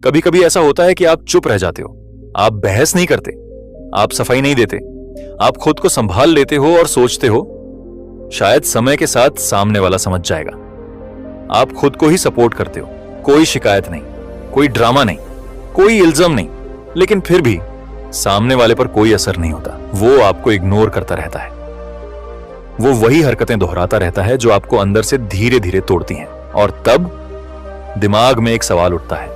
कभी कभी ऐसा होता है कि आप चुप रह जाते हो, आप बहस नहीं करते, आप सफाई नहीं देते, आप खुद को संभाल लेते हो और सोचते हो शायद समय के साथ सामने वाला समझ जाएगा। आप खुद को ही सपोर्ट करते हो, कोई शिकायत नहीं, कोई ड्रामा नहीं, कोई इल्जाम नहीं, लेकिन फिर भी सामने वाले पर कोई असर नहीं होता। वो आपको इग्नोर करता रहता है, वो वही हरकतें दोहराता रहता है जो आपको अंदर से धीरे धीरे तोड़ती हैं। और तब दिमाग में एक सवाल उठता है,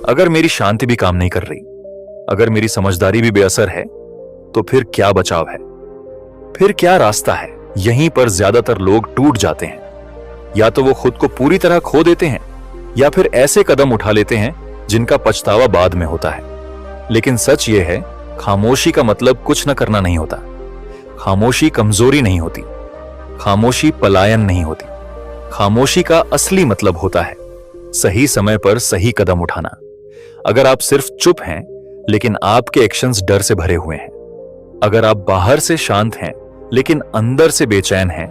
अगर मेरी शांति भी काम नहीं कर रही, अगर मेरी समझदारी भी बेअसर है, तो फिर क्या बचाव है, फिर क्या रास्ता है? यहीं पर ज्यादातर लोग टूट जाते हैं। या तो वो खुद को पूरी तरह खो देते हैं, या फिर ऐसे कदम उठा लेते हैं जिनका पछतावा बाद में होता है। लेकिन सच ये है, खामोशी का मतलब कुछ न करना नहीं होता। खामोशी कमजोरी नहीं होती, खामोशी पलायन नहीं होती। खामोशी का असली मतलब होता है सही समय पर सही कदम उठाना। अगर आप सिर्फ चुप हैं लेकिन आपके एक्शंस डर से भरे हुए हैं, अगर आप बाहर से शांत हैं लेकिन अंदर से बेचैन हैं,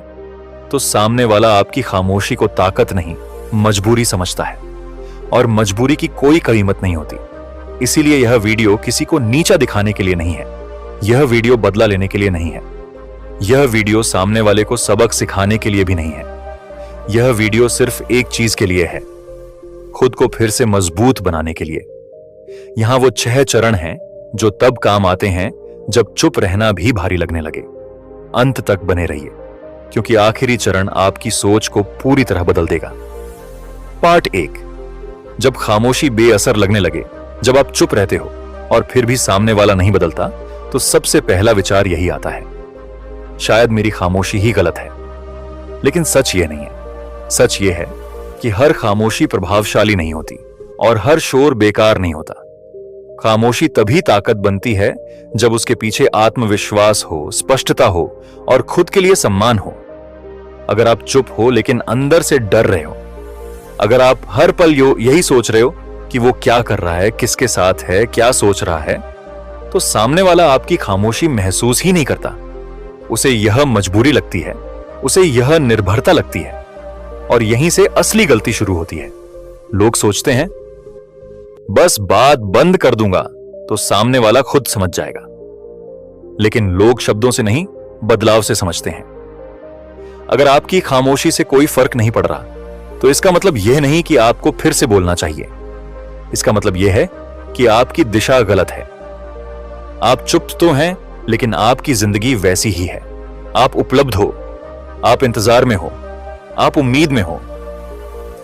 तो सामने वाला आपकी खामोशी को ताकत नहीं, मजबूरी समझता है। और मजबूरी की कोई कीमत नहीं होती। इसीलिए यह वीडियो किसी को नीचा दिखाने के लिए नहीं है, यह वीडियो बदला लेने के लिए नहीं है, यह वीडियो सामने वाले को सबक सिखाने के लिए भी नहीं है। यह वीडियो सिर्फ एक चीज के लिए है, खुद को फिर से मजबूत बनाने के लिए। यहां वो 6 चरण हैं जो तब काम आते हैं जब चुप रहना भी भारी लगने लगे। अंत तक बने रहिए, क्योंकि आखिरी चरण आपकी सोच को पूरी तरह बदल देगा। पार्ट 1, जब खामोशी बेअसर लगने लगे। जब आप चुप रहते हो और फिर भी सामने वाला नहीं बदलता, तो सबसे पहला विचार यही आता है, शायद मेरी खामोशी ही गलत है। लेकिन सच ये नहीं है। सच ये है कि हर खामोशी प्रभावशाली नहीं होती और हर शोर बेकार नहीं होता। खामोशी तभी ताकत बनती है जब उसके पीछे आत्मविश्वास हो, स्पष्टता हो और खुद के लिए सम्मान हो। अगर आप चुप हो लेकिन अंदर से डर रहे हो, अगर आप हर पल यही सोच रहे हो कि वो क्या कर रहा है, किसके साथ है, क्या सोच रहा है, तो सामने वाला आपकी खामोशी महसूस ही नहीं करता। उसे यह मजबूरी लगती है, उसे यह निर्भरता लगती है। और यहीं से असली गलती शुरू होती है। लोग सोचते हैं बस बात बंद कर दूंगा तो सामने वाला खुद समझ जाएगा। लेकिन लोग शब्दों से नहीं, बदलाव से समझते हैं। अगर आपकी खामोशी से कोई फर्क नहीं पड़ रहा, तो इसका मतलब यह नहीं कि आपको फिर से बोलना चाहिए। इसका मतलब यह है कि आपकी दिशा गलत है। आप चुप तो हैं, लेकिन आपकी जिंदगी वैसी ही है। आप उपलब्ध हो, आप इंतजार में हो, आप उम्मीद में हो,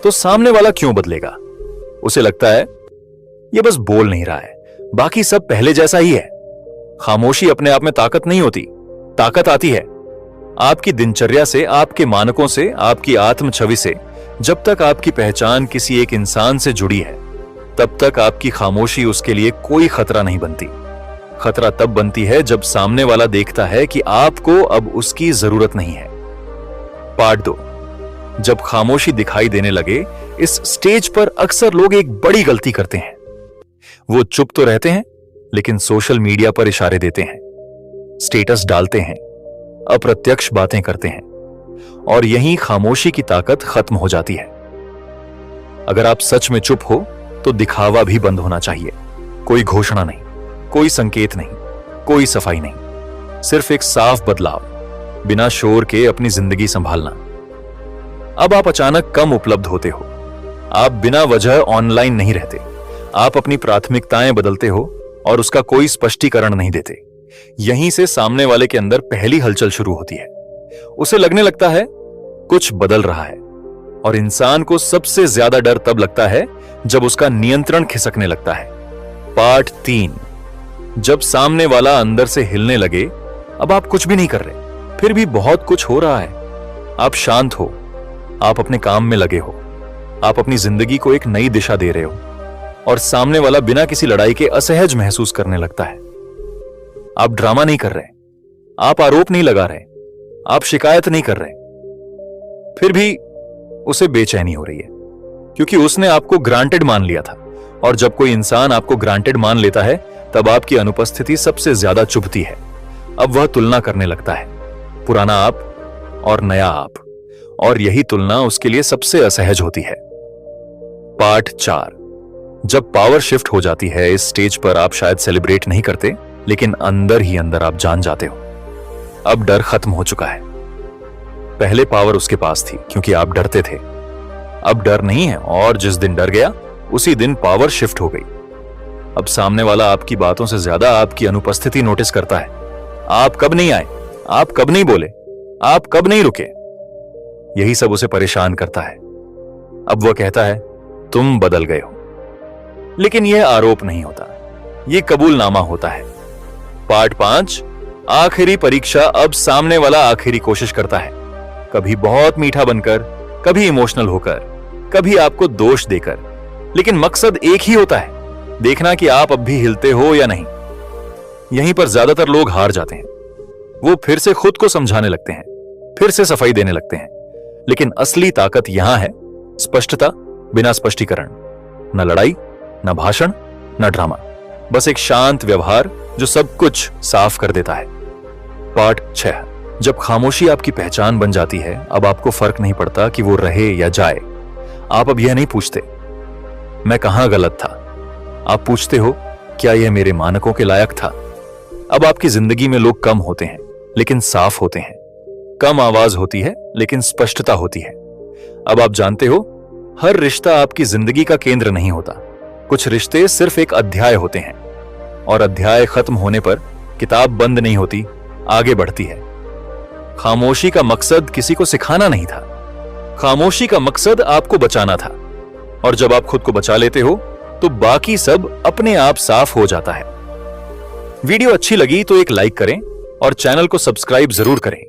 तो सामने वाला क्यों बदलेगा? उसे लगता है यह बस बोल नहीं रहा है, बाकी सब पहले जैसा ही है। खामोशी अपने आप में ताकत नहीं होती। ताकत आती है आपकी दिनचर्या से, आपके मानकों से, आपकी आत्म छवि से। जब तक आपकी पहचान किसी एक इंसान से जुड़ी है, तब तक आपकी खामोशी उसके लिए कोई खतरा नहीं बनती। खतरा तब बनती है जब सामने वाला देखता है कि आपको अब उसकी जरूरत नहीं है। पार्ट 2, जब खामोशी दिखाई देने लगे। इस स्टेज पर अक्सर लोग एक बड़ी गलती करते हैं। वो चुप तो रहते हैं, लेकिन सोशल मीडिया पर इशारे देते हैं, स्टेटस डालते हैं, अप्रत्यक्ष बातें करते हैं, और यहीं खामोशी की ताकत खत्म हो जाती है। अगर आप सच में चुप हो, तो दिखावा भी बंद होना चाहिए। कोई घोषणा नहीं, कोई संकेत नहीं, कोई सफाई नहीं, सिर्फ एक साफ बदलाव, बिना शोर के अपनी जिंदगी संभालना। अब आप अचानक कम उपलब्ध होते हो, आप बिना वजह ऑनलाइन नहीं रहते, आप अपनी प्राथमिकताएं बदलते हो और उसका कोई स्पष्टीकरण नहीं देते। यहीं से सामने वाले के अंदर पहली हलचल शुरू होती है। उसे लगने लगता है कुछ बदल रहा है। और इंसान को सबसे ज्यादा डर तब लगता है जब उसका नियंत्रण खिसकने लगता है। पार्ट 3, जब सामने वाला अंदर से हिलने लगे। अब आप कुछ भी नहीं कर रहे, फिर भी बहुत कुछ हो रहा है। आप शांत हो, आप अपने काम में लगे हो, आप अपनी जिंदगी को एक नई दिशा दे रहे हो, और सामने वाला बिना किसी लड़ाई के असहज महसूस करने लगता है। आप ड्रामा नहीं कर रहे, आप आरोप नहीं लगा रहे, आप शिकायत नहीं कर रहे, फिर भी उसे बेचैनी हो रही है, क्योंकि उसने आपको ग्रांटेड मान लिया था। और जब कोई इंसान आपको ग्रांटेड मान लेता है, तब आपकी अनुपस्थिति सबसे ज्यादा चुभती है। अब वह तुलना करने लगता है, पुराना आप और नया आप, और यही तुलना उसके लिए सबसे असहज होती है। पार्ट 4, जब पावर शिफ्ट हो जाती है इस स्टेज पर आप शायद सेलिब्रेट नहीं करते, लेकिन अंदर ही अंदर आप जान जाते हो अब डर खत्म हो चुका है। पहले पावर उसके पास थी क्योंकि आप डरते थे, अब डर नहीं है और जिस दिन डर गया उसी दिन पावर शिफ्ट हो गई। अब सामने वाला आपकी बातों से ज्यादा आपकी अनुपस्थिति नोटिस करता है। आप कब नहीं आए, आप कब नहीं बोले, आप कब नहीं रुके, यही सब उसे परेशान करता है। अब वह कहता है तुम बदल गए हो। लेकिन यह आरोप नहीं होता, यह कबूलनामा होता है। पार्ट 5, आखिरी परीक्षा। अब सामने वाला आखिरी कोशिश करता है, कभी बहुत मीठा बनकर, कभी इमोशनल होकर, कभी आपको दोष देकर, लेकिन मकसद एक ही होता है, देखना कि आप अब भी हिलते हो या नहीं। यहीं पर ज्यादातर लोग हार जाते हैं। वो फिर से खुद को समझाने लगते हैं, फिर से सफाई देने लगते हैं। लेकिन असली ताकत यहां है स्पष्टता बिना स्पष्टीकरण, न लड़ाई, न भाषण, न ड्रामा, बस एक शांत व्यवहार जो सब कुछ साफ कर देता है। पार्ट 6, जब खामोशी आपकी पहचान बन जाती है, अब आपको फर्क नहीं पड़ता कि वो रहे या जाए। आप अब यह नहीं पूछते मैं कहां गलत था, आप पूछते हो क्या यह मेरे मानकों के लायक था। अब आपकी जिंदगी में लोग कम होते हैं लेकिन साफ होते हैं, कम आवाज होती है लेकिन स्पष्टता होती है। अब आप जानते हो हर रिश्ता आपकी जिंदगी का केंद्र नहीं होता, कुछ रिश्ते सिर्फ एक अध्याय होते हैं और अध्याय खत्म होने पर किताब बंद नहीं होती, आगे बढ़ती है। खामोशी का मकसद किसी को सिखाना नहीं था, खामोशी का मकसद आपको बचाना था। और जब आप खुद को बचा लेते हो तो बाकी सब अपने आप साफ हो जाता है। वीडियो अच्छी लगी तो एक लाइक करें और चैनल को सब्सक्राइब जरूर करें।